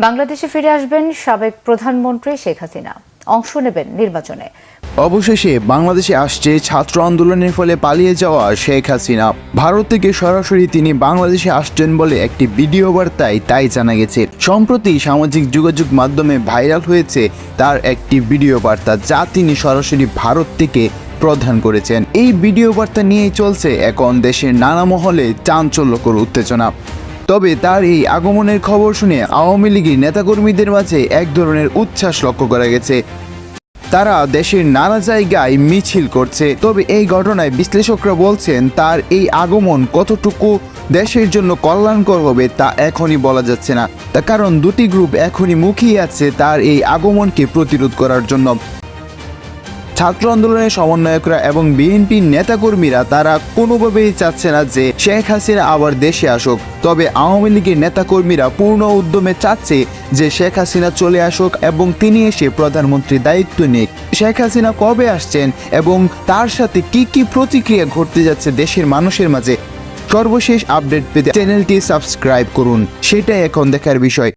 বাংলাদেশে ফিরে আসবেন সাবেক প্রধানমন্ত্রী শেখ হাসিনা, অংশ নেবেন নির্বাচনে। অবশেষে বাংলাদেশে আসছে ছাত্র আন্দোলনের ফলে পালিয়ে যাওয়া শেখ হাসিনা। ভারত থেকে সরাসরি তিনি বাংলাদেশে আসছেন বলে একটি ভিডিও বার্তায় তাই জানা গেছে। সম্প্রতি সামাজিক যোগাযোগ মাধ্যমে ভাইরাল হয়েছে তার একটি ভিডিও বার্তা, যা তিনি সরাসরি ভারত থেকে প্রদান করেছেন। এই ভিডিও বার্তা নিয়েই চলছে এখন দেশের নানা মহলে চাঞ্চল্যকর উত্তেজনা। তবে তার এই আগমনের খবর শুনে আওয়ামী লীগের নেতাকর্মীদের মাঝে এক ধরনের উচ্ছ্বাস লক্ষ্য করা গেছে। তারা দেশের নানা জায়গায় মিছিল করছে। তবে এই ঘটনায় বিশ্লেষকরা বলছেন তার এই আগমন কতটুকু দেশের জন্য কল্যাণকর হবে তা এখনই বলা যাচ্ছে না। তার কারণ দুটি গ্রুপ এখনই মুখিয়ে আছে তার এই আগমনকে প্রতিরোধ করার জন্য। ছাত্র আন্দোলনের সমন্বয়করা এবং বিএনপির নেতাকর্মীরা তারা কোনোভাবেই চাচ্ছে না যে শেখ হাসিনা আবার দেশে আসুক। তবে আওয়ামী লীগের নেতাকর্মীরা পূর্ণ উদ্যমে চাচ্ছে যে শেখ হাসিনা চলে আসুক এবং তিনি এসে প্রধানমন্ত্রীর দায়িত্ব নিক। শেখ হাসিনা কবে আসছেন এবং তার সাথে কি কি প্রতিক্রিয়া ঘটতে যাচ্ছে দেশের মানুষের মাঝে, সর্বশেষ আপডেট পেতে চ্যানেলটি সাবস্ক্রাইব করুন। সেটাই এখন দেখার বিষয়।